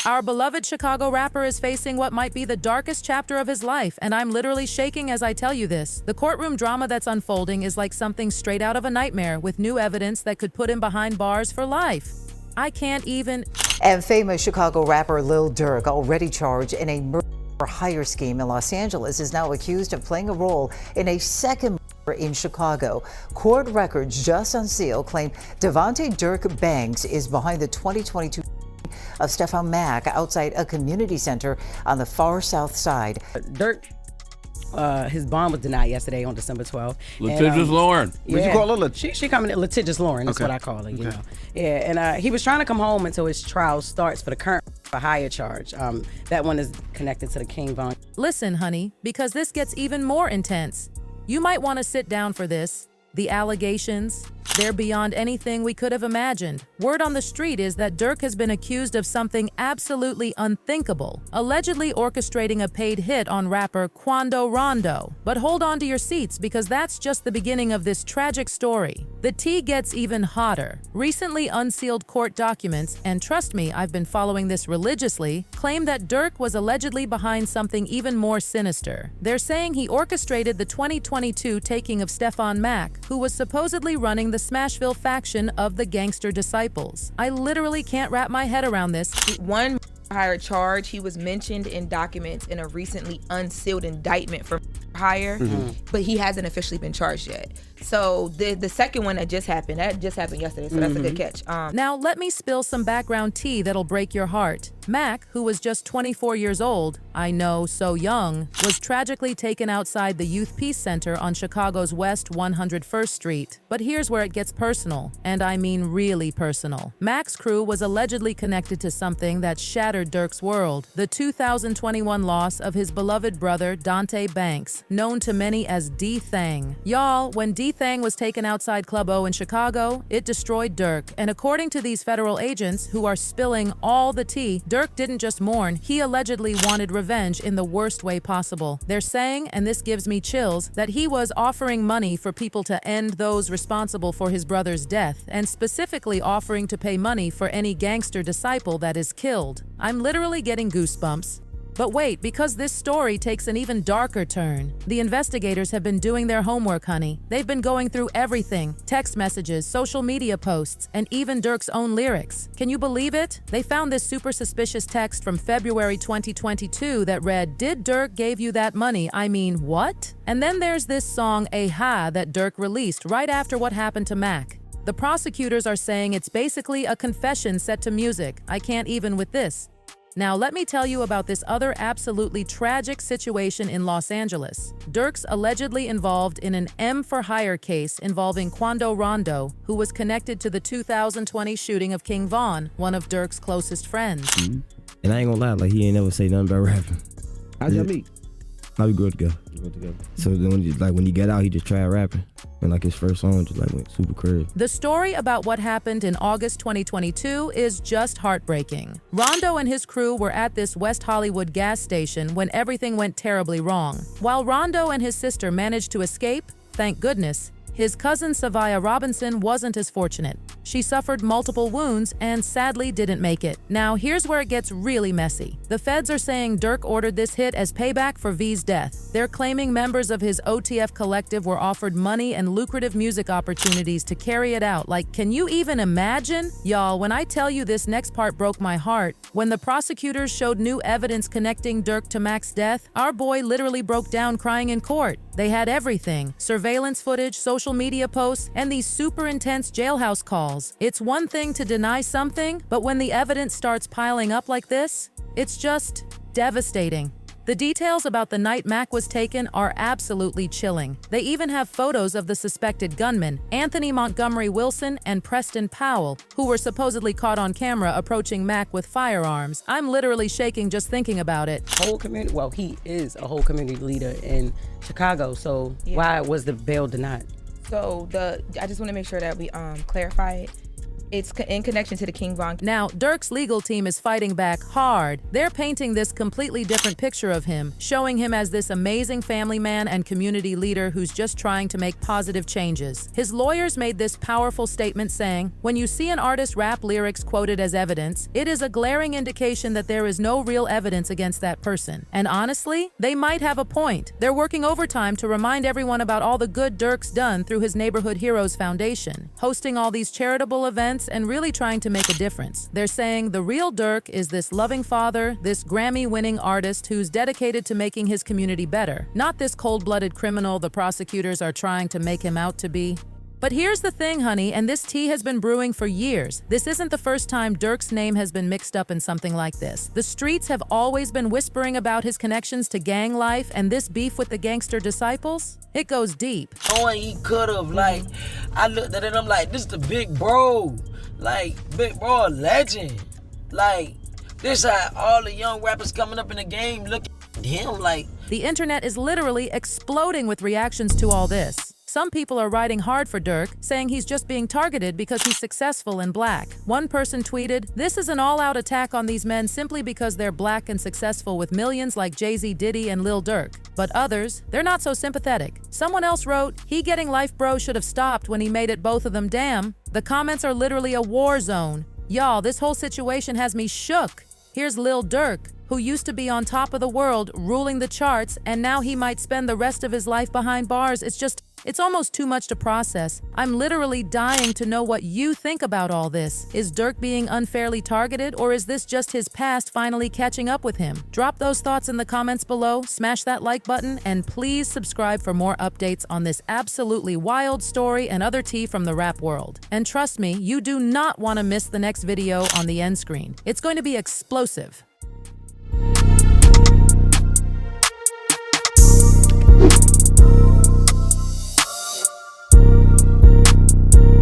Our beloved Chicago rapper is facing what might be the darkest chapter of his life, and I'm literally shaking as I tell you this. The courtroom drama that's unfolding is like something straight out of a nightmare, with new evidence that could put him behind bars for life. I can't even... And famous Chicago rapper Lil Durk, already charged in a murder for hire scheme in Los Angeles, is now accused of playing a role in a second murder in Chicago. Court records just unsealed claim Devontae Durk Banks is behind the 2022 of Stefan Mack outside a community center on the far south side. Durk, his bond was denied yesterday on December 12th. Litigious Lauren. Yeah, What'd you call her? She coming in litigious Lauren. That's what I call her. You know. Yeah, and he was trying to come home until his trial starts for the current for hire charge. That one is connected to the King Von. Listen, honey, because this gets even more intense. You might want to sit down for this. The allegations, they're beyond anything we could have imagined. Word on the street is that Durk has been accused of something absolutely unthinkable, allegedly orchestrating a paid hit on rapper Quando Rondo. But hold on to your seats, because that's just the beginning of this tragic story. The tea gets even hotter. Recently unsealed court documents, and trust me, I've been following this religiously, claim that Durk was allegedly behind something even more sinister. They're saying he orchestrated the 2022 taking of Stefan Mack, who was supposedly running the Smashville faction of the Gangster Disciples. I literally can't wrap my head around this. One hire charge, he was mentioned in documents in a recently unsealed indictment for hire, but he hasn't officially been charged yet. So the second one that just happened yesterday, so that's a good catch. Now let me spill some background tea that'll break your heart. Mack, who was just 24 years old, I know, so young, was tragically taken outside the Youth Peace Center on Chicago's West 101st Street. But here's where it gets personal, and I mean really personal. Mack's crew was allegedly connected to something that shattered Durk's world, the 2021 loss of his beloved brother Dante Banks, known to many as D-Thang. Y'all, when D-Thang was taken outside Club O in Chicago, it destroyed Durk, and according to these federal agents who are spilling all the tea, Durk didn't just mourn, he allegedly wanted revenge in the worst way possible. They're saying, and this gives me chills, that he was offering money for people to end those responsible for his brother's death, and specifically offering to pay money for any gangster disciple that is killed. I'm literally getting goosebumps. But wait, because this story takes an even darker turn. The investigators have been doing their homework, honey. They've been going through everything: text messages, social media posts, and even Durk's own lyrics. Can you believe it? They found this super suspicious text from February 2022 that read, "Did Durk gave you that money? I mean, what?" And then there's this song, "Aha," that Durk released right after what happened to Mack. The prosecutors are saying it's basically a confession set to music. I can't even with this. Now, let me tell you about this other absolutely tragic situation in Los Angeles. Durk's allegedly involved in an M for hire case involving Quando Rondo, who was connected to the 2020 shooting of King Von, one of Durk's closest friends. And I ain't gonna lie, like, he ain't never say nothing about rapping. How'd y'all meet? How we grew up together. So then when you get out, he just tried rapping. And like his first song just like went super crazy. The story about what happened in August 2022 is just heartbreaking. Rondo and his crew were at this West Hollywood gas station when everything went terribly wrong. While Rondo and his sister managed to escape, thank goodness, his cousin Savia Robinson wasn't as fortunate. She suffered multiple wounds and sadly didn't make it. Now here's where it gets really messy. The feds are saying Durk ordered this hit as payback for V's death. They're claiming members of his OTF collective were offered money and lucrative music opportunities to carry it out. Like, can you even imagine? Y'all, when I tell you this next part broke my heart, when the prosecutors showed new evidence connecting Durk to Mack's death, our boy literally broke down crying in court. They had everything: surveillance footage, social media posts, and these super intense jailhouse calls. It's one thing to deny something, but when the evidence starts piling up like this, it's just devastating. The details about the night Mack was taken are absolutely chilling. They even have photos of the suspected gunmen, Anthony Montgomery Wilson and Preston Powell, who were supposedly caught on camera approaching Mack with firearms. I'm literally shaking just thinking about it. Whole community, well, he is a whole community leader in Chicago, so why was the bail denied? So I just want to make sure that we clarify it. It's in connection to the King Von. Now, Durk's legal team is fighting back hard. They're painting this completely different picture of him, showing him as this amazing family man and community leader who's just trying to make positive changes. His lawyers made this powerful statement saying, "When you see an artist's rap lyrics quoted as evidence, it is a glaring indication that there is no real evidence against that person." And honestly, they might have a point. They're working overtime to remind everyone about all the good Durk's done through his Neighborhood Heroes Foundation, hosting all these charitable events and really trying to make a difference. They're saying the real Durk is this loving father, this Grammy-winning artist who's dedicated to making his community better, not this cold-blooded criminal the prosecutors are trying to make him out to be. But here's the thing, honey, and this tea has been brewing for years. This isn't the first time Durk's name has been mixed up in something like this. The streets have always been whispering about his connections to gang life and this beef with the gangster disciples. It goes deep. Knowing he could have, like, I looked at it, I'm like, this the big bro. Like, big bro, a legend. Like, this how all the young rappers coming up in the game look at him like. The internet is literally exploding with reactions to all this. Some people are riding hard for Durk, saying he's just being targeted because he's successful and black. One person tweeted, "This is an all-out attack on these men simply because they're black and successful with millions like Jay-Z, Diddy, and Lil Durk." But others, they're not so sympathetic. Someone else wrote, "He getting life bro should have stopped when he made it both of them damn." The comments are literally a war zone. Y'all, this whole situation has me shook. Here's Lil Durk, who used to be on top of the world, ruling the charts, and now he might spend the rest of his life behind bars. It's almost too much to process. I'm literally dying to know what you think about all this. Is Durk being unfairly targeted, or is this just his past finally catching up with him? Drop those thoughts in the comments below, smash that like button, and please subscribe for more updates on this absolutely wild story and other tea from the rap world. And trust me, you do not want to miss the next video on the end screen. It's going to be explosive.